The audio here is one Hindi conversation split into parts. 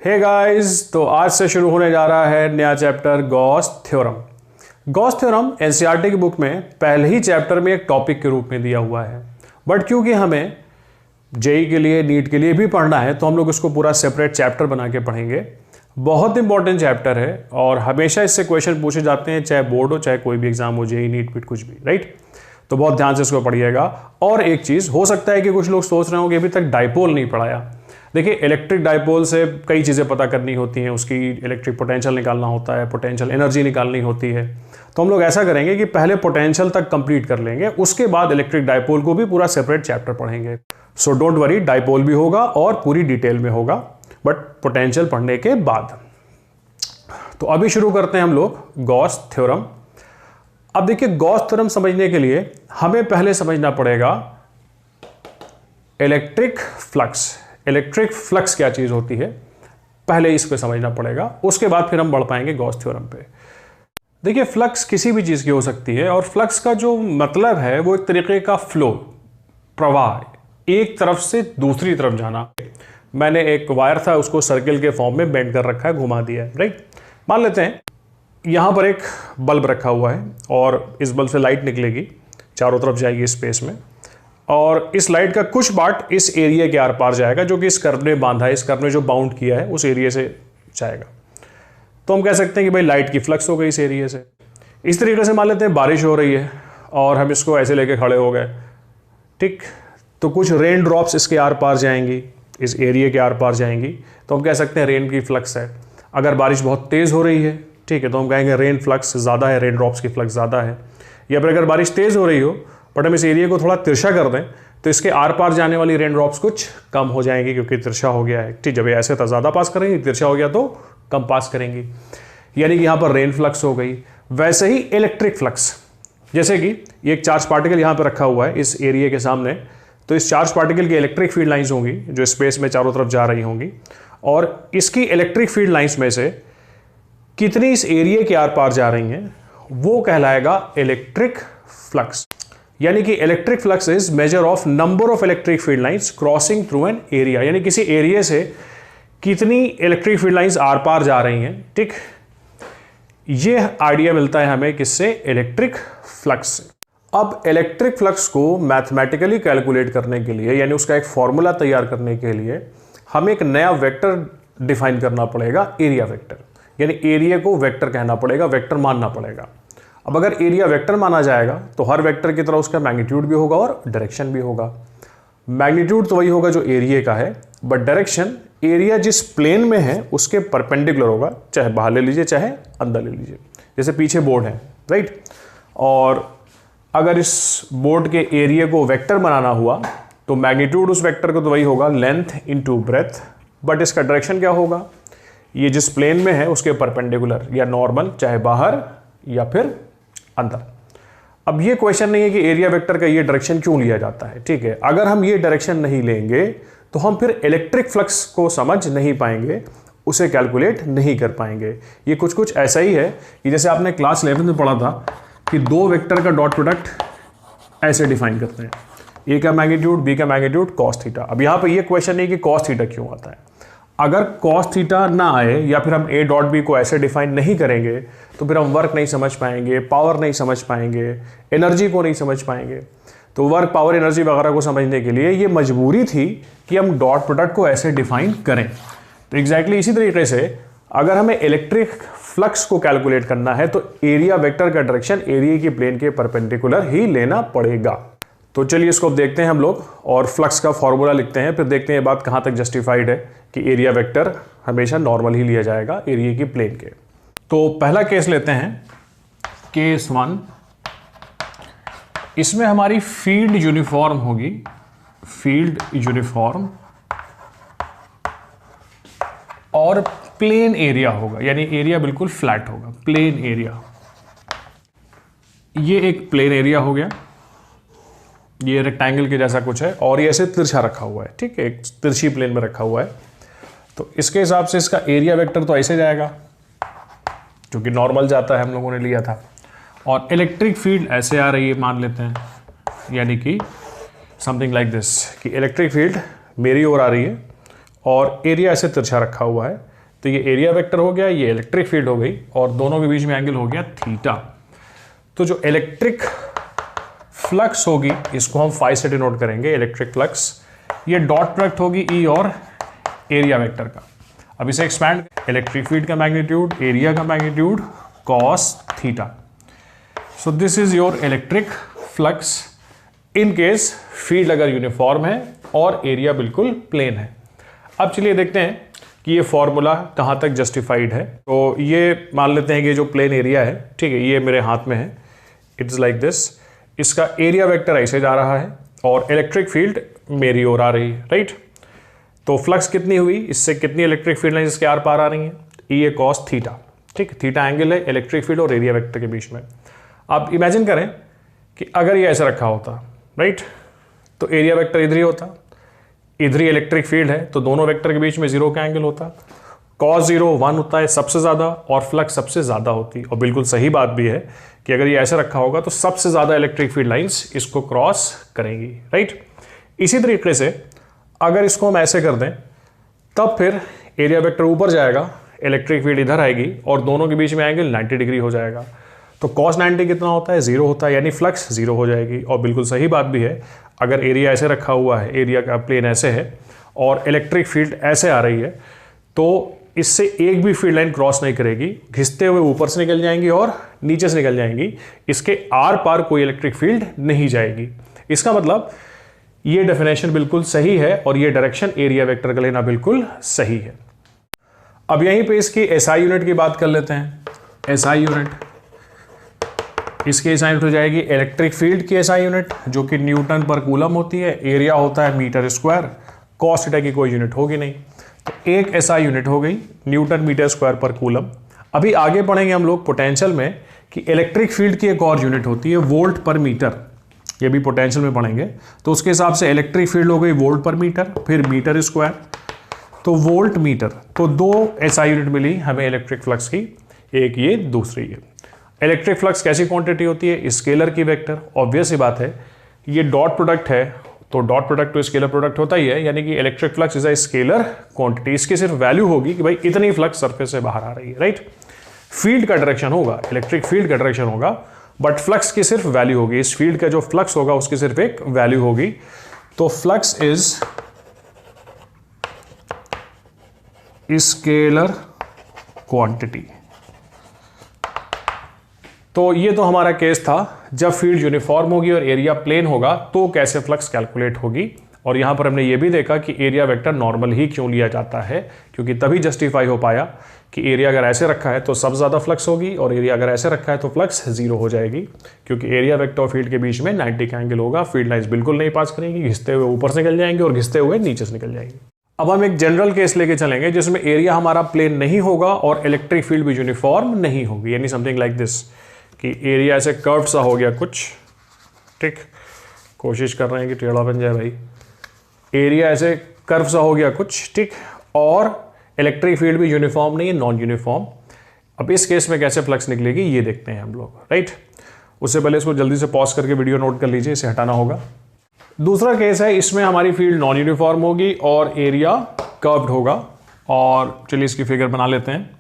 हे गाइस, तो आज से शुरू होने जा रहा है नया chapter Gauss theorem. Gauss theorem NCERT की बुक में पहले ही चैप्टर में एक टॉपिक के रूप में दिया हुआ है, बट क्योंकि हमें जेई के लिए नीट के लिए भी पढ़ना है तो हम लोग इसको पूरा सेपरेट चैप्टर बना के पढ़ेंगे। बहुत इंपॉर्टेंट चैप्टर है और हमेशा इससे क्वेश्चन पूछे जाते हैं, चाहे बोर्ड हो चाहे कोई भी एग्जाम हो, जेई नीट पीट कुछ भी, राइट। तो बहुत ध्यान से इसको पढ़िएगा। और एक चीज़ हो सकता है कि कुछ लोग सोच रहे हो कि अभी तक डाइपोल नहीं पढ़ाया। देखिए, इलेक्ट्रिक डाइपोल से कई चीज़ें पता करनी होती हैं, उसकी इलेक्ट्रिक पोटेंशियल निकालना होता है, पोटेंशियल एनर्जी निकालनी होती है। तो हम लोग ऐसा करेंगे कि पहले पोटेंशियल तक कंप्लीट कर लेंगे, उसके बाद इलेक्ट्रिक डाइपोल को भी पूरा सेपरेट चैप्टर पढ़ेंगे। सो डोंट वरी, डाइपोल भी होगा और पूरी डिटेल में होगा, बट पोटेंशियल पढ़ने के बाद। तो अभी शुरू करते हैं हम लोग गॉस थ्योरम। अब देखिए, गॉस थ्योरम समझने के लिए हमें पहले समझना पड़ेगा इलेक्ट्रिक फ्लक्स। इलेक्ट्रिक फ्लक्स क्या चीज होती है, पहले इसको समझना पड़ेगा, उसके बाद फिर हम बढ़ पाएंगे गॉस थ्योरम पे। देखिए, फ्लक्स किसी भी चीज की हो सकती है और फ्लक्स का जो मतलब है वो एक तरीके का फ्लो, प्रवाह, एक तरफ से दूसरी तरफ जाना। मैंने एक वायर था, उसको सर्किल के फॉर्म में बेंड कर रखा है, घुमा दिया है, राइट। मान लेते हैं यहां पर एक बल्ब रखा हुआ है और इस बल्ब से लाइट निकलेगी, चारों तरफ जाएगी स्पेस में, और इस लाइट का कुछ पार्ट इस एरिया के आर पार जाएगा, जो कि इस कर्व ने बांधा है, इस कर्व ने जो बाउंड किया है उस एरिया से जाएगा। तो हम कह सकते हैं कि भाई लाइट की फ्लक्स हो गई इस एरिया से। इस तरीके से मान लेते हैं बारिश हो रही है और हम इसको ऐसे लेके खड़े हो गए, ठीक। तो कुछ रेन ड्रॉप्स इसके आर पार जाएंगी, इस एरिया के आर पार जाएंगी, तो हम कह सकते हैं रेन की फ्लक्स है। अगर बारिश बहुत तेज़ हो रही है, ठीक है, तो हम कहेंगे रेन फ्लक्स ज़्यादा है, रेन ड्रॉप्स की फ्लक्स ज़्यादा है। या फिर अगर बारिश तेज़ हो रही हो बट हम इस एरिया को थोड़ा तिरछा कर दें तो इसके आर पार जाने वाली रेन ड्रॉप्स कुछ कम हो जाएंगी, क्योंकि तिरछा हो गया है, ठीक। जब ये ऐसे तो ज़्यादा पास करेंगी, तिरछा हो गया तो कम पास करेंगी, यानी कि यहाँ पर रेन फ्लक्स हो गई। वैसे ही इलेक्ट्रिक फ्लक्स, जैसे कि ये एक चार्ज पार्टिकल यहाँ पर रखा हुआ है इस एरिया के सामने, तो इस चार्ज पार्टिकल की इलेक्ट्रिक फील्ड लाइंस होंगी जो स्पेस में चारों तरफ जा रही होंगी, और इसकी इलेक्ट्रिक फील्ड लाइंस में से कितनी इस एरिया के आर पार जा रही हैं वो कहलाएगा इलेक्ट्रिक फ्लक्स। यानी कि electric flux is measure of number of electric field lines crossing through an area, यानी किसी एरिया से कितनी इलेक्ट्रिक फील्ड लाइंस आर पार जा रही हैं, ठीक। ये आइडिया मिलता है हमें किससे, इलेक्ट्रिक फ्लक्स से। अब इलेक्ट्रिक फ्लक्स को मैथमेटिकली कैलकुलेट करने के लिए, यानी उसका एक फॉर्मूला तैयार करने के लिए हमें एक नया वेक्टर डिफाइन करना पड़ेगा, एरिया वेक्टर। यानी एरिया को वेक्टर कहना पड़ेगा, वेक्टर मानना पड़ेगा। अब अगर एरिया वेक्टर माना जाएगा तो हर वेक्टर की तरह उसका मैग्नीट्यूड भी होगा और डायरेक्शन भी होगा। मैग्नीट्यूड तो वही होगा जो एरिया का है, बट डायरेक्शन एरिया जिस प्लेन में है उसके परपेंडिकुलर होगा, चाहे बाहर ले लीजिए चाहे अंदर ले लीजिए। जैसे पीछे बोर्ड है, राइट, और अगर इस बोर्ड के एरिया को वेक्टर बनाना हुआ तो मैग्नीट्यूड उस वेक्टर को तो वही होगा, लेंथ इनटू ब्रेथ, बट इसका डायरेक्शन क्या होगा, ये जिस प्लेन में है उसके परपेंडिकुलर या नॉर्मल, चाहे बाहर या फिर अंदर। अब ये क्वेश्चन नहीं है कि एरिया वेक्टर का ये डायरेक्शन क्यों लिया जाता है, ठीक है। अगर हम ये डायरेक्शन नहीं लेंगे तो हम फिर इलेक्ट्रिक फ्लक्स को समझ नहीं पाएंगे, उसे कैलकुलेट नहीं कर पाएंगे। ये कुछ कुछ ऐसा ही है कि जैसे आपने क्लास 11 में पढ़ा था कि दो वेक्टर का डॉट प्रोडक्ट ऐसे डिफाइन करते हैं, ए का मैग्नीट्यूड, बी का मैग्नीट्यूड, कॉस थीटा। अब यहाँ पर ये क्वेश्चन नहीं कि कॉस थीटा क्यों आता है। अगर कॉस थीटा ना आए या फिर हम ए डॉट बी को ऐसे डिफाइन नहीं करेंगे तो फिर हम वर्क नहीं समझ पाएंगे, पावर नहीं समझ पाएंगे, एनर्जी को नहीं समझ पाएंगे। तो वर्क, पावर, एनर्जी वगैरह को समझने के लिए ये मजबूरी थी कि हम डॉट प्रोडक्ट को ऐसे डिफाइन करें। तो एग्जैक्टली इसी तरीके से अगर हमें इलेक्ट्रिक फ्लक्स को कैलकुलेट करना है तो एरिया वेक्टर का डायरेक्शन एरिया की प्लेन के परपेंडिकुलर ही लेना पड़ेगा। तो चलिए इसको देखते हैं हम लोग और फ्लक्स का फॉर्मूला लिखते हैं, फिर देखते हैं ये बात कहाँ तक जस्टिफाइड है कि एरिया वेक्टर हमेशा नॉर्मल ही लिया जाएगा एरिया की प्लेन के। तो पहला केस लेते हैं, केस 1। इसमें हमारी फील्ड यूनिफॉर्म होगी, फील्ड यूनिफॉर्म, और प्लेन एरिया होगा, यानी एरिया बिल्कुल फ्लैट होगा, प्लेन एरिया। ये एक प्लेन एरिया हो गया, ये रेक्टेंगल के जैसा कुछ है और ये ऐसे तिरछा रखा हुआ है, ठीक है, एक तिरछी प्लेन में रखा हुआ है। तो इसके हिसाब से इसका एरिया वेक्टर तो ऐसे जाएगा जो कि नॉर्मल जाता है, हम लोगों ने लिया था, और इलेक्ट्रिक फील्ड ऐसे आ रही है मान लेते हैं, यानी कि समथिंग लाइक दिस, कि इलेक्ट्रिक फील्ड मेरी ओर आ रही है और एरिया ऐसे तिरछा रखा हुआ है, तो ये एरिया वेक्टर हो गया, ये इलेक्ट्रिक फील्ड हो गई, और दोनों के बीच में एंगल हो गया थीटा। तो जो इलेक्ट्रिक फ्लक्स होगी इसको हम फाई से डिनोट करेंगे, इलेक्ट्रिक फ्लक्स, ये डॉट प्रोडक्ट होगी ई और एरिया वेक्टर का। अब इसे एक्सपैंड, इलेक्ट्रिक फील्ड का मैग्नीट्यूड, एरिया का magnitude, cos theta. So this is your electric flux in case field अगर यूनिफॉर्म है और एरिया बिल्कुल प्लेन है। अब चलिए देखते हैं कि ये फॉर्मूला कहाँ तक जस्टिफाइड है। तो ये मान लेते हैं कि जो प्लेन एरिया है, ठीक है, ये मेरे हाथ में है, इट्स लाइक दिस, इसका एरिया वेक्टर ऐसे जा रहा है और इलेक्ट्रिक फील्ड मेरी ओर आ रही है, राइट। तो फ्लक्स कितनी हुई, इससे कितनी इलेक्ट्रिक फील्ड है इसके आर पार आ रही है, ई ए कॉस थीटा, ठीक, थीटा एंगल है इलेक्ट्रिक फील्ड और एरिया वेक्टर के बीच में। आप इमेजिन करें कि अगर ये ऐसे रखा होता, राइट, तो एरिया वेक्टर इधर ही होता, इधर ही इलेक्ट्रिक फील्ड है, तो दोनों वेक्टर के बीच में जीरो का एंगल होता, कॉस 0 1 होता है सबसे ज़्यादा और फ्लक्स सबसे ज़्यादा होती। और बिल्कुल सही बात भी है कि अगर ये ऐसे रखा होगा तो सबसे ज़्यादा इलेक्ट्रिक फील्ड लाइंस इसको क्रॉस करेंगी, राइट। इसी तरीके से अगर इसको हम ऐसे कर दें तब फिर एरिया वेक्टर ऊपर जाएगा, इलेक्ट्रिक फील्ड इधर आएगी और दोनों के बीच में एंगल 90 डिग्री हो जाएगा। तो cos 90 कितना होता है, 0 होता है, यानी फ्लक्स 0 हो जाएगी। और बिल्कुल सही बात भी है, अगर एरिया ऐसे रखा हुआ है, एरिया का प्लेन ऐसे है और इलेक्ट्रिक फील्ड ऐसे आ रही है, तो इससे एक भी फील्ड लाइन क्रॉस नहीं करेगी, घिसते हुए ऊपर से निकल जाएंगी और नीचे से निकल जाएंगी, इसके आर पार कोई इलेक्ट्रिक फील्ड नहीं जाएगी। इसका मतलब ये डेफिनेशन बिल्कुल सही है और ये डायरेक्शन एरिया वेक्टर का लेना बिल्कुल सही है। अब यहीं पे इसकी एसआई यूनिट की बात कर लेते हैं। एसआई यूनिट, इसकी एसआई यूनिट हो जाएगी इलेक्ट्रिक फील्ड की एसआई यूनिट, जो कि न्यूटन पर कूलम होती है, एरिया होता है मीटर स्क्वायर, कॉस थीटा की कोई यूनिट होगी नहीं, तो एक एसआई यूनिट हो गई न्यूटन मीटर स्क्वायर पर कूलम। अभी आगे पढ़ेंगे हम लोग पोटेंशियल में कि इलेक्ट्रिक फील्ड की एक और यूनिट होती है वोल्ट पर मीटर, ये भी पोटेंशियल में पढ़ेंगे। तो उसके हिसाब से इलेक्ट्रिक फील्ड हो गई वोल्ट पर मीटर, फिर मीटर स्क्वायर, तो वोल्ट मीटर। तो दो एसआई यूनिट मिली हमें इलेक्ट्रिक फ्लक्स की, एक ये दूसरी ये। इलेक्ट्रिक फ्लक्स कैसी क्वांटिटी होती है, स्केलर की वेक्टर। ऑब्वियस ही बात है, ये डॉट प्रोडक्ट है तो डॉट प्रोडक्ट तो स्केलर प्रोडक्ट होता ही है, यानी कि electric flux is a scalar quantity. इसकी सिर्फ वैल्यू होगी कि भाई इतनी फ्लक्स सरफेस से बाहर आ रही है, राइट। फील्ड का डायरेक्शन होगा, इलेक्ट्रिक फील्ड का डायरेक्शन होगा, बट फ्लक्स की सिर्फ वैल्यू होगी, इस फील्ड का जो फ्लक्स होगा उसकी सिर्फ एक वैल्यू होगी। तो फ्लक्स इज स्केलर क्वांटिटी। तो ये तो हमारा केस था, जब फील्ड यूनिफॉर्म होगी और एरिया प्लेन होगा तो कैसे फ्लक्स कैलकुलेट होगी। और यहां पर हमने ये भी देखा कि एरिया वेक्टर नॉर्मल ही क्यों लिया जाता है, क्योंकि तभी जस्टिफाई हो पाया कि एरिया अगर ऐसे रखा है तो सबसे ज़्यादा फ्लक्स होगी और एरिया अगर ऐसे रखा है तो फ्लक्स 0 हो जाएगी, क्योंकि एरिया वेक्टर और फील्ड के बीच में 90 का एंगल होगा, फील्ड लाइंस बिल्कुल नहीं पास करेंगी, घिसते हुए ऊपर से निकल जाएंगे और घिसते हुए नीचे से निकल जाएंगे। अब हम एक जनरल केस लेके चलेंगे जिसमें एरिया हमारा प्लेन नहीं होगा और इलेक्ट्रिक फील्ड भी यूनिफॉर्म नहीं होगी, यानी समथिंग लाइक दिस कि एरिया ऐसे कर्व सा हो गया कुछ, ठीक, कोशिश कर रहे हैं कि टेढ़ा बन जाए भाई, एरिया ऐसे कर्व सा हो गया कुछ, ठीक, और इलेक्ट्रिक फील्ड भी यूनिफॉर्म नहीं है, नॉन यूनिफॉर्म। अब इस केस में कैसे फ्लक्स निकलेगी ये देखते हैं हम लोग, राइट। उससे पहले इसको जल्दी से पॉज करके वीडियो नोट कर लीजिए, इसे हटाना होगा। दूसरा केस है, इसमें हमारी फील्ड नॉन यूनिफॉर्म होगी और एरिया कर्व्ड होगा। और चलिए इसकी फिगर बना लेते हैं।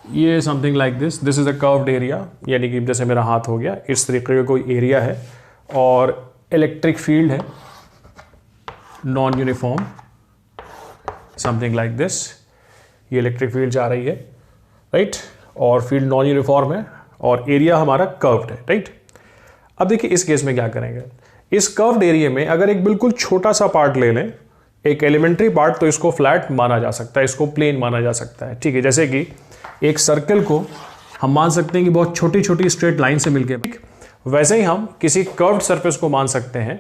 ये something like this, this is a curved area, यानी कि जैसे मेरा हाथ हो गया, इस तरीके का कोई एरिया है और इलेक्ट्रिक फील्ड है non uniform, something like this. ये इलेक्ट्रिक फील्ड जा रही है, राइट, और फील्ड नॉन यूनिफॉर्म है और एरिया हमारा कर्व्ड है, राइट। अब देखिए इस केस में क्या करेंगे, इस कर्व्ड एरिया में अगर एक बिल्कुल छोटा सा पार्ट ले लें, एक एलिमेंट्री पार्ट, तो इसको फ्लैट माना जा सकता है, इसको प्लेन माना जा सकता है, ठीक है। जैसे कि एक सर्कल को हम मान सकते हैं कि बहुत छोटी छोटी स्ट्रेट लाइन से मिलकर, वैसे ही हम किसी कर्व्ड सरफेस को मान सकते हैं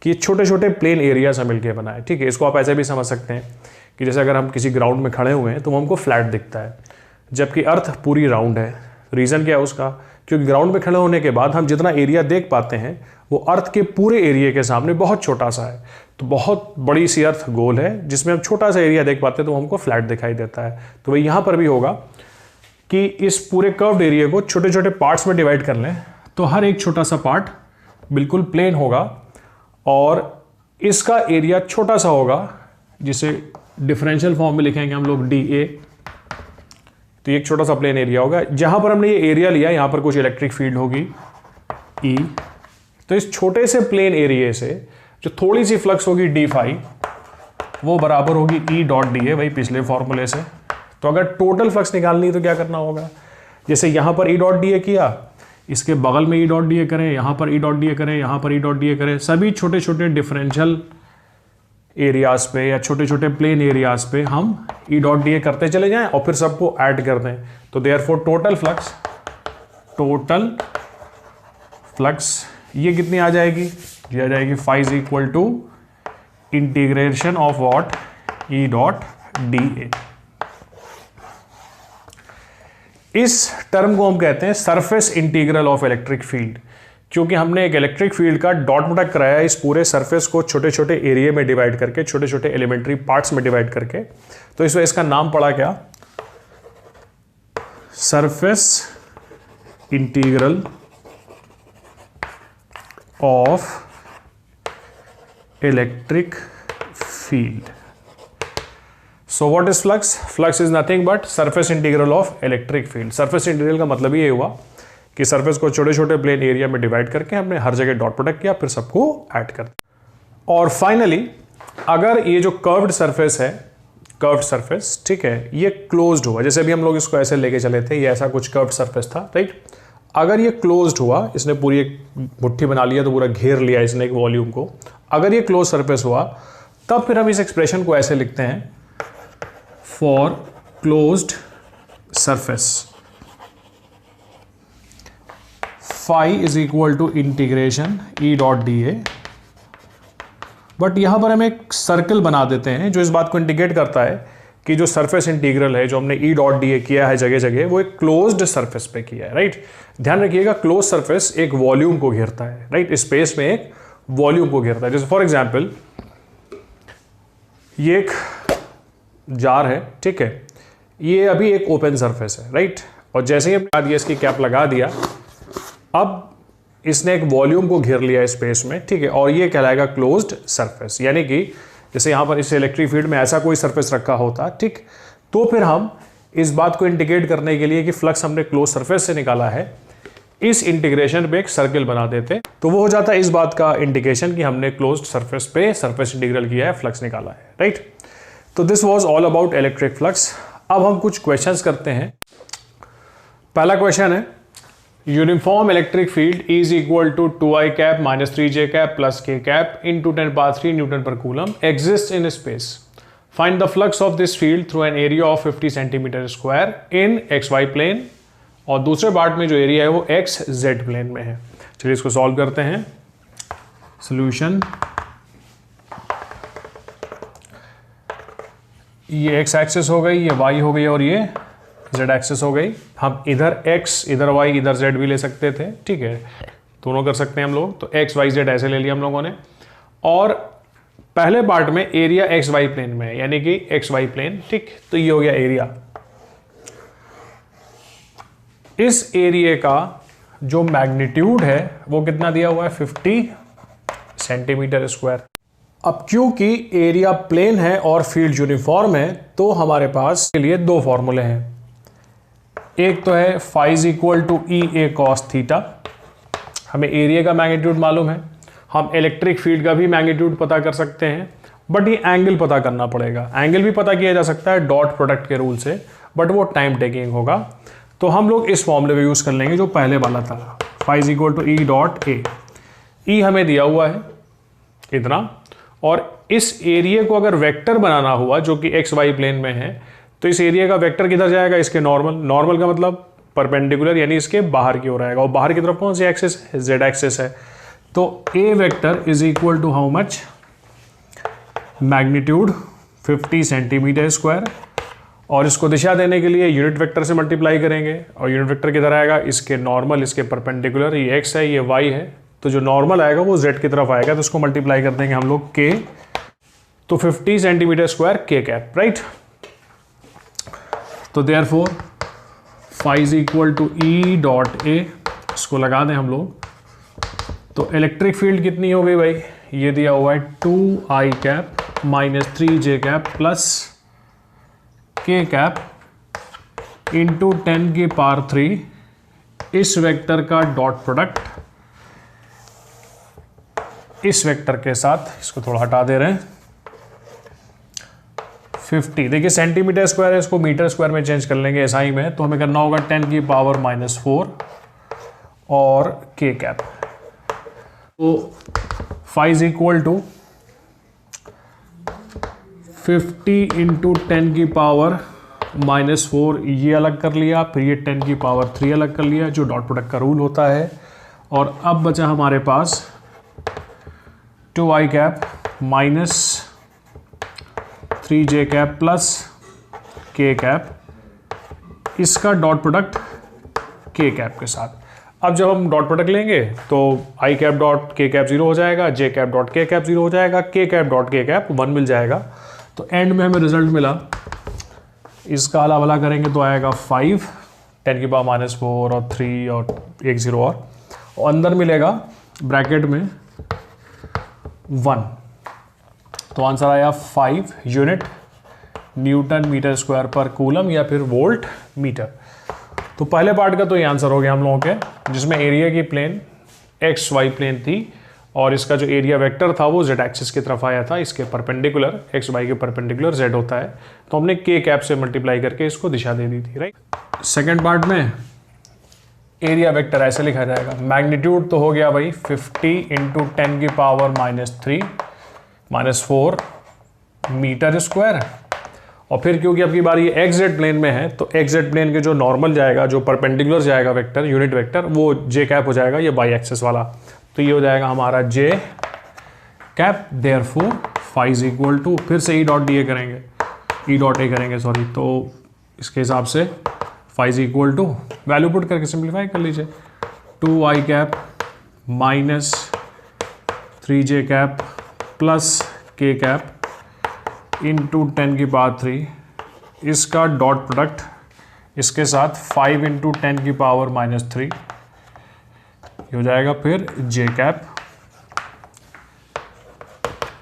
कि छोटे छोटे प्लेन एरिया से मिलकर बना है, ठीक है। इसको आप ऐसे भी समझ सकते हैं कि जैसे अगर हम किसी ग्राउंड में खड़े हुए हैं तो हमको फ्लैट दिखता है, जबकि अर्थ पूरी राउंड है। रीज़न क्या है उसका, क्योंकि ग्राउंड में खड़े होने के बाद हम जितना एरिया देख पाते हैं वो अर्थ के पूरे एरिया के सामने बहुत छोटा सा है। तो बहुत बड़ी सी अर्थ गोल है जिसमें हम छोटा सा एरिया देख पाते हैं तो हमको फ्लैट दिखाई देता है। तो वही यहाँ पर भी होगा कि इस पूरे कर्व्ड एरिया को छोटे छोटे पार्ट्स में डिवाइड कर लें तो हर एक छोटा सा पार्ट बिल्कुल प्लेन होगा और इसका एरिया छोटा सा होगा जिसे डिफरेंशियल फॉर्म में लिखेंगे हम लोग डी ए। तो ये एक छोटा सा प्लेन एरिया होगा, जहां पर हमने ये एरिया लिया यहां पर कुछ इलेक्ट्रिक फील्ड होगी ई। तो इस छोटे से प्लेन एरिया से जो थोड़ी सी फ्लक्स होगी डी फाई, वो बराबर होगी ई डॉट डी ए, वही पिछले फॉर्मूले से। तो अगर टोटल फ्लक्स निकालनी है तो क्या करना होगा, जैसे यहां पर ई डॉट डी ए किया, इसके बगल में ई डॉट डी ए करें, यहां पर ई डॉट डी ए करें, यहां पर ई डॉट डी ए करें, सभी छोटे छोटे डिफरेंशियल एरियाज पे या छोटे छोटे प्लेन एरियाज पे हम ई डॉट डी ए करते चले जाएं और फिर सबको ऐड कर दें। तो देयरफॉर टोटल फ्लक्स ये कितनी आ जाएगी, ये आ जाएगी phi is equal to integration of what, E dot d A. इस टर्म को हम कहते हैं surface integral of electric field, क्योंकि हमने एक इलेक्ट्रिक फील्ड का डॉट प्रोडक्ट कराया इस पूरे सरफेस को छोटे छोटे एरिया में डिवाइड करके, छोटे छोटे एलिमेंट्री पार्ट्स में डिवाइड करके। तो इस वजह इसका नाम पड़ा क्या, surface integral of electric field. So what is flux? Flux is nothing but surface integral of electric field. Surface integral का मतलब ये हुआ कि सरफेस को छोटे छोटे प्लेन एरिया में डिवाइड करके हमने हर जगह डॉट प्रोडक्ट किया, फिर सबको ऐड कर दिया। और फाइनली अगर ये जो कर्व्ड सरफेस है, कर्व्ड सरफेस, ठीक है, ये क्लोज्ड हुआ, जैसे अभी हम लोग इसको ऐसे लेके चले थे, ये ऐसा कुछ कर्व्ड सरफेस था, राइट। अगर ये क्लोज्ड हुआ, इसने पूरी एक मुट्ठी बना लिया, तो पूरा घेर लिया इसने एक वॉल्यूम को, अगर ये क्लोज सरफेस हुआ, तब फिर हम इस एक्सप्रेशन को ऐसे लिखते हैं, for closed surface phi is equal to integration E dot dA। But यहां पर हम एक सर्कल बना देते हैं जो इस बात को इंडिकेट करता है कि जो सरफेस इंटीग्रल है जो हमने E डॉट डी ए किया है जगह जगह, वो एक क्लोज्ड सरफेस पे किया है, राइट। ध्यान रखिएगा क्लोज सरफेस एक वॉल्यूम को घेरता है, राइट, स्पेस में एक वॉल्यूम को घेरता है। जैसे फॉर एग्जांपल ये एक जार है, ठीक है, ये अभी एक ओपन सरफेस है, राइट, और जैसे ही हमने इसकी कैप लगा दिया, अब इसने एक वॉल्यूम को घेर लिया स्पेस में, ठीक है, और ये कहलाएगा क्लोज्ड सरफेस। यानी कि जैसे यहाँ पर इस इलेक्ट्रिक फील्ड में ऐसा कोई सरफेस रखा होता, ठीक, तो फिर हम इस बात को इंडिकेट करने के लिए कि फ्लक्स हमने क्लोज सरफेस से निकाला है, इस इंटीग्रेशन पे एक सर्कल बना देते, तो वो हो जाता है इस बात का इंडिकेशन कि हमने क्लोज्ड सरफेस पे सरफेस इंटीग्रल किया है, फ्लक्स निकाला है, राइट। तो this was all about electric flux. अब हम कुछ क्वेश्चंस करते हैं। पहला क्वेश्चन है, uniform electric field is equal to 2i cap minus 3j cap plus k cap into 10³ newton per coulomb exist in space. Find the flux of this field through an area of 50 centimetre square in xy plane. और दूसरे पार्ट में जो एरिया है वो xz प्लेन में है। चलिए इसको सॉल्व करते हैं। सोल्यूशन, ये x एक्सिस हो गई, ये y हो गई और ये z एक्सिस हो गई। हम इधर x, इधर y, इधर z भी ले सकते थे, ठीक है, दोनों कर सकते हैं हम लोग। तो x y z ऐसे ले लिया हम लोगों ने। और पहले पार्ट में एरिया एक्स वाई प्लेन में है, यानी कि एक्स वाई प्लेन, ठीक। तो ये हो गया एरिया। इस एरिया का जो मैग्नीट्यूड है वो कितना दिया हुआ है, 50 सेंटीमीटर स्क्वायर। अब क्योंकि एरिया प्लेन है और फील्ड यूनिफॉर्म है, तो हमारे पास के लिए दो फॉर्मूले हैं। एक तो है phi is equal to E A cos theta. हमें एरिया का मैग्नीट्यूड मालूम है, हम इलेक्ट्रिक फील्ड का भी मैग्नीट्यूड पता कर सकते हैं, बट ये एंगल पता करना पड़ेगा। एंगल भी पता किया जा सकता है डॉट प्रोडक्ट के रूल से, बट वो टाइम टेकिंग होगा। तो हम लोग इस फॉर्मूले को यूज़ कर लेंगे जो पहले वाला था, phi is equal to E dot A. E हमें दिया हुआ है इतना, और इस एरिया को अगर वेक्टर बनाना हुआ जो कि एक्स वाई प्लेन में है, तो इस एरिया का वेक्टर किधर जाएगा, इसके नॉर्मल। नॉर्मल का मतलब परपेंडिकुलर, यानी इसके बाहर की ओर आएगा। और बाहर की तरफ कौन सी एक्सिस है, जेड एक्सिस है। तो A vector is equal to how much, magnitude 50 centimetre square. और इसको दिशा देने के लिए यूनिट वेक्टर से मल्टीप्लाई करेंगे, और यूनिट वेक्टर किधर आएगा, इसके नॉर्मल, इसके परपेंडिकुलर। ये एक्स है, ये वाई है, तो जो नॉर्मल आएगा वो जेड की तरफ आएगा, तो इसको मल्टीप्लाई कर देंगे हम लोग के। तो 50 सेंटीमीटर स्क्वायर के कैप, राइट। तो therefore phi is equal to E dot A, इसको लगा दें हम लोग। तो इलेक्ट्रिक फील्ड कितनी हो गई भाई, ये दिया हुआ है 2i cap minus 3j cap plus k cap into 10 की पावर 3 इस वेक्टर का डॉट प्रोडक्ट इस वेक्टर के साथ, इसको थोड़ा हटा दे रहे हैं, 50। देखिए सेंटीमीटर स्क्वायर है, इसको मीटर स्क्वायर में चेंज कर लेंगे एसआई में, तो हमें करना होगा 10 की पावर -4 और k कैप। तो phi is equal to 50 into 10 की पावर -4, ये अलग कर लिया, फिर ये 10 की पावर 3 अलग कर लिया, जो डॉट प्रोडक्ट का रूल होता है। और अब बचा हमारे पास 2i cap minus 3j cap plus k cap, इसका डॉट प्रोडक्ट k कैप के साथ। अब जब हम डॉट प्रोडक्ट लेंगे तो i cap dot k cap 0 हो जाएगा, j cap dot k cap 0 हो जाएगा, k cap dot k cap 1 मिल जाएगा। तो एंड में हमें रिजल्ट मिला, इसका अला भला करेंगे तो आएगा 5, 10 की पावर -4 और 3 और 1 0 और अंदर मिलेगा ब्रैकेट में 1। तो आंसर आया 5 यूनिट न्यूटन मीटर स्क्वायर पर कूलम या फिर वोल्ट मीटर। तो पहले पार्ट का तो ये आंसर हो गया हम लोगों के, जिसमें एरिया की प्लेन एक्स वाई प्लेन थी और इसका जो एरिया वेक्टर था वो जेड एक्सिस की तरफ आया था, इसके परपेंडिकुलर, एक्स वाई के परपेंडिकुलर जेड होता है, तो हमने के कैप से मल्टीप्लाई करके इसको दिशा दे दी थी, राइट। सेकेंड पार्ट में एरिया वेक्टर ऐसे लिखा जाएगा, मैग्नीट्यूड तो हो गया भाई 50 इंटू 10 की पावर -4 मीटर स्क्वायर, और फिर क्योंकि अब की बार ये एक्स जेड प्लेन में है तो एक्स जेड प्लेन के जो नॉर्मल जाएगा, जो परपेंडिकुलर जाएगा वेक्टर, यूनिट वेक्टर, वो जे कैप हो जाएगा, ये बाई एक्सिस वाला, तो ये हो जाएगा हमारा J cap. Therefore phi is equal to, फिर से ई डॉट डी ए करेंगे, ई डॉट ए करेंगे सॉरी, तो इसके हिसाब से phi is equal to, value put करके सिंप्लीफाई कर लीजिए, 2i cap minus 3j cap plus k cap into 10 की पावर 3, इसका डॉट प्रोडक्ट इसके साथ 5 इंटू 10 की पावर -3 हो जाएगा, फिर j कैप।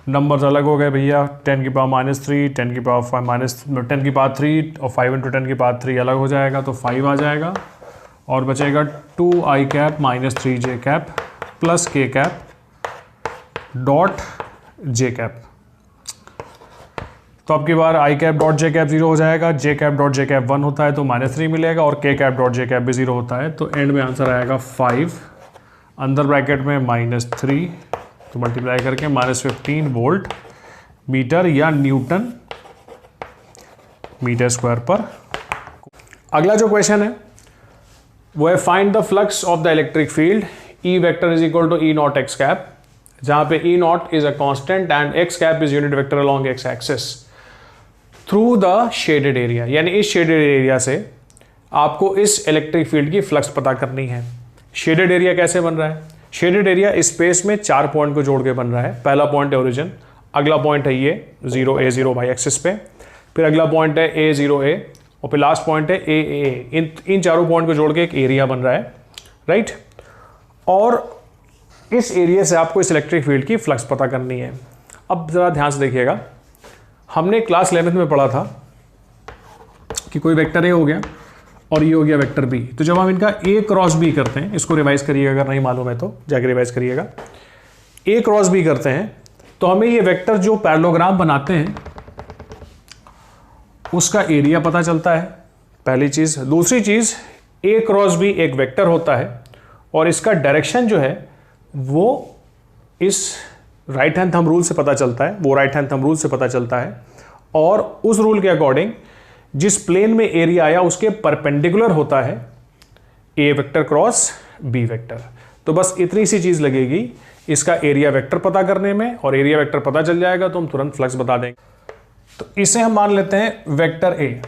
नंबर्स अलग हो गए भैया, 10 की पावर -3, 10 की पावर 5 10 की पावर 3 और 5 इंटू 10 की पावर 3 अलग हो जाएगा, तो 5 आ जाएगा और बचेगा 2i cap minus 3j cap plus k cap dot j cap. तो अब की बार i cap dot j cap 0 हो जाएगा, j cap dot j cap 1 होता है तो -3 मिलेगा, और k cap dot j cap भी 0 होता है, तो एंड में आंसर आएगा 5, अंदर ब्रैकेट में -3, तो मल्टीप्लाई करके -15 वोल्ट मीटर या न्यूटन मीटर स्क्वायर पर। अगला जो क्वेश्चन है वो है find the flux of the electric field E vector is equal to E not x cap, जहां पे E not is a constant and x cap is unit vector along x axis through the shaded area. यानी इस शेडेड एरिया से आपको इस इलेक्ट्रिक फील्ड की फ्लक्स पता करनी है। शेडेड एरिया कैसे बन रहा है? शेडेड एरिया स्पेस में 4 पॉइंट को जोड़ के बन रहा है। पहला पॉइंट है ओरिजिन, अगला पॉइंट है ये 0 A0 बाई एक्सिस पे, फिर अगला पॉइंट है A0A और फिर लास्ट पॉइंट है AA। इन चारों पॉइंट को जोड़ के एक एरिया बन रहा है, राइट। और इस एरिया से आपको इस इलेक्ट्रिक फील्ड की फ्लक्स पता करनी है। अब ज़रा ध्यान से देखिएगा, हमने क्लास 11th में पढ़ा था कि कोई वेक्टर ए हो गया और ये हो गया वेक्टर बी। तो जब हम इनका ए क्रॉस बी करते हैं, इसको रिवाइज करिएगा अगर नहीं मालूम है तो जाके रिवाइज करिएगा। ए क्रॉस बी करते हैं तो हमें ये वेक्टर जो पैरेललोग्राम बनाते हैं उसका एरिया पता चलता है, पहली चीज़। दूसरी चीज़, ए क्रॉस बी एक वेक्टर होता है और इसका डायरेक्शन जो है वो इस राइट हैंड थंब रूल से पता चलता है, वो राइट हैंड थंब रूल से पता चलता है, और उस रूल के अकॉर्डिंग जिस प्लेन में एरिया आया उसके परपेंडिकुलर होता है ए वेक्टर क्रॉस बी वेक्टर। तो बस इतनी सी चीज़ लगेगी इसका एरिया वेक्टर पता करने में, और एरिया वेक्टर पता चल जाएगा तो हम तुरंत फ्लक्स बता देंगे। तो इसे हम मान लेते हैं वेक्टर ए।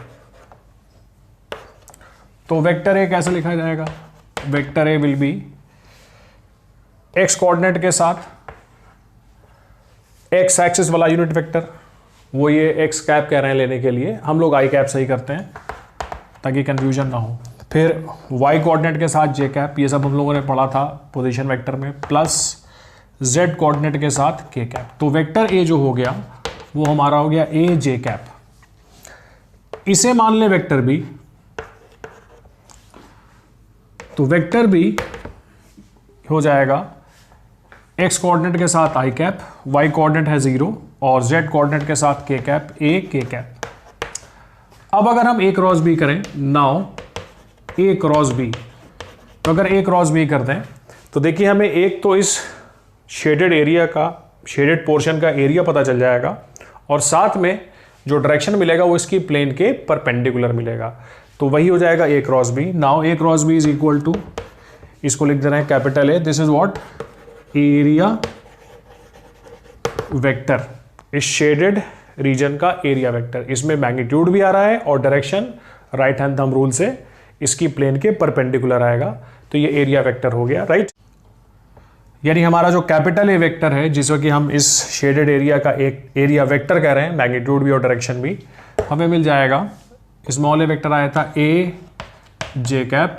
तो वेक्टर ए कैसे लिखा जाएगा? Vector A will be x coordinate के साथ एक्स एक्सिस वाला यूनिट वेक्टर, वो ये एक्स कैप कह रहे हैं लेने के लिए, हम लोग आई कैप से ही करते हैं ताकि कंफ्यूजन ना हो। फिर वाई कोऑर्डिनेट के साथ जे कैप, ये सब हम लोगों ने पढ़ा था पोजीशन वेक्टर में, प्लस जेड कोऑर्डिनेट के साथ के कैप। तो वेक्टर ए जो हो गया वो हमारा हो गया ए जे कैप। इसे मान ले वेक्टर बी, तो वेक्टर बी हो जाएगा एक्स कोऑर्डिनेट के साथ आई कैप, वाई कोऑर्डिनेट है 0 और जेड कोऑर्डिनेट के साथ के कैप, ए के कैप। अब अगर हम ए क्रॉस बी करें, नाउ ए क्रॉस बी, तो अगर ए क्रॉस बी कर दें तो देखिए हमें एक तो इस शेडेड एरिया का, शेडेड पोर्शन का एरिया पता चल जाएगा और साथ में जो डायरेक्शन मिलेगा वो इसकी प्लेन के परपेंडिकुलर मिलेगा। तो वही हो जाएगा A cross B. Now A cross B is equal to, इसको लिख दे रहे हैं capital A, this is what, area vector, इस शेडेड रीजन का एरिया वेक्टर। इसमें मैग्नीट्यूड भी आ रहा है और direction right hand thumb rule से इसकी प्लेन के परपेंडिकुलर आएगा, तो ये एरिया वेक्टर हो गया, राइट। यानी हमारा जो कैपिटल ए वेक्टर है, जिसको कि हम इस शेडेड एरिया का एक एरिया वेक्टर कह रहे हैं, मैग्नीट्यूड भी और डायरेक्शन भी, हमें मिल जाएगा। स्मॉल ए वेक्टर आया था ए जे कैप,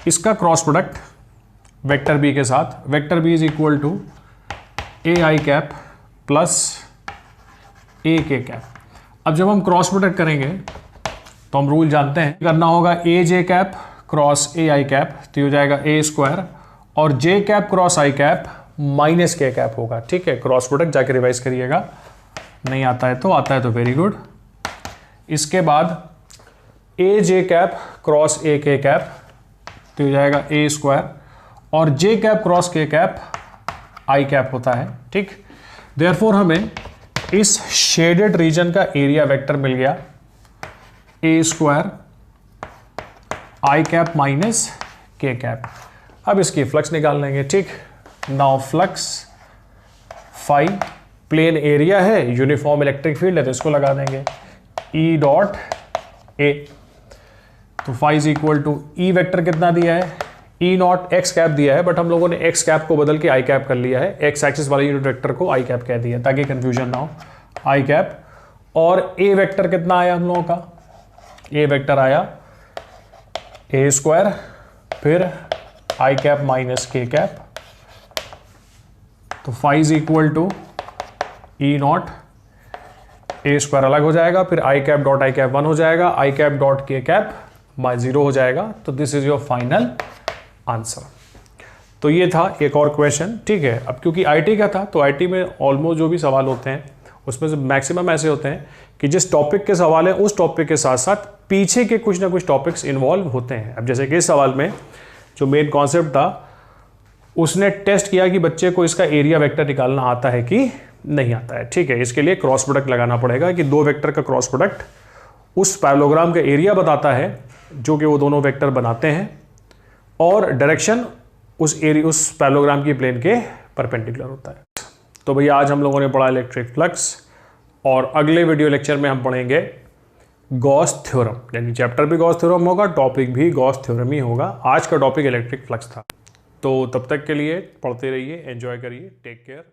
इसका क्रॉस प्रोडक्ट वेक्टर बी के साथ, vector B is equal to A I cap plus A K cap. अब जब हम क्रॉस प्रोडक्ट करेंगे तो हम रूल जानते हैं, करना होगा A J cap cross A I cap, तो हो जाएगा ए स्क्वायर, और जे cap cross I cap minus के कैप होगा, ठीक है। क्रॉस प्रोडक्ट जाके रिवाइज करिएगा, नहीं आता है तो, आता है तो वेरी गुड। इसके बाद ए जे कैप क्रॉस ए के कैप, तो हो जाएगा ए स्क्वायर, और जे cap cross k cap i cap होता है, ठीक। देयरफॉर हमें इस शेडेड रीजन का एरिया वेक्टर मिल गया A square i cap minus के कैप। अब इसकी फ्लक्स निकाल लेंगे, ठीक। Now flux phi, plane area है, यूनिफॉर्म इलेक्ट्रिक फील्ड है, तो इसको लगा देंगे ई डॉट ए। तो phi is equal to E vector कितना दिया है, ई नॉट एक्स कैप दिया है, बट हम लोगों ने एक्स कैप को बदल के आई कैप कर लिया है, एक्स एक्सिस वाले यूनिट वेक्टर को आई कैप कह दिया ताकि कंफ्यूजन ना हो, आई कैप। और ए वेक्टर कितना आया हम लोगों का, ए वेक्टर आया ए स्क्वायर, फिर आई कैप माइनस के कैप, तो phi is equal to E not, A square अलग हो जाएगा, फिर i cap dot i cap 1 हो जाएगा, i cap dot k cap 0 हो जाएगा। तो this is your final answer. तो ये था एक और क्वेश्चन, ठीक है। अब क्योंकि आईटी का था, तो आईटी में ऑलमोस्ट जो भी सवाल होते हैं उसमें से मैक्सिमम ऐसे होते हैं कि जिस टॉपिक के सवाल है उस टॉपिक के साथ साथ पीछे के कुछ ना कुछ टॉपिक्स इन्वॉल्व होते हैं। अब जैसे कि इस सवाल में जो मेन कॉन्सेप्ट था, उसने टेस्ट किया कि बच्चे को इसका एरिया वेक्टर निकालना आता है कि नहीं आता है, ठीक है। इसके लिए क्रॉस प्रोडक्ट लगाना पड़ेगा कि दो वेक्टर का क्रॉस प्रोडक्ट उस पैरेललोग्राम का एरिया बताता है जो कि वो दोनों वेक्टर बनाते हैं, और डायरेक्शन उस पैरेललोग्राम की प्लेन के परपेंडिकुलर होता है। तो भैया आज हम लोगों ने पढ़ा इलेक्ट्रिक फ्लक्स, और अगले वीडियो लेक्चर में हम पढ़ेंगे गॉस थ्योरम, यानी चैप्टर भी गॉस थ्योरम होगा, टॉपिक भी गॉस थ्योरम ही होगा। आज का टॉपिक इलेक्ट्रिक फ्लक्स था। तो तब तक के लिए पढ़ते रहिए, एंजॉय करिए, टेक केयर।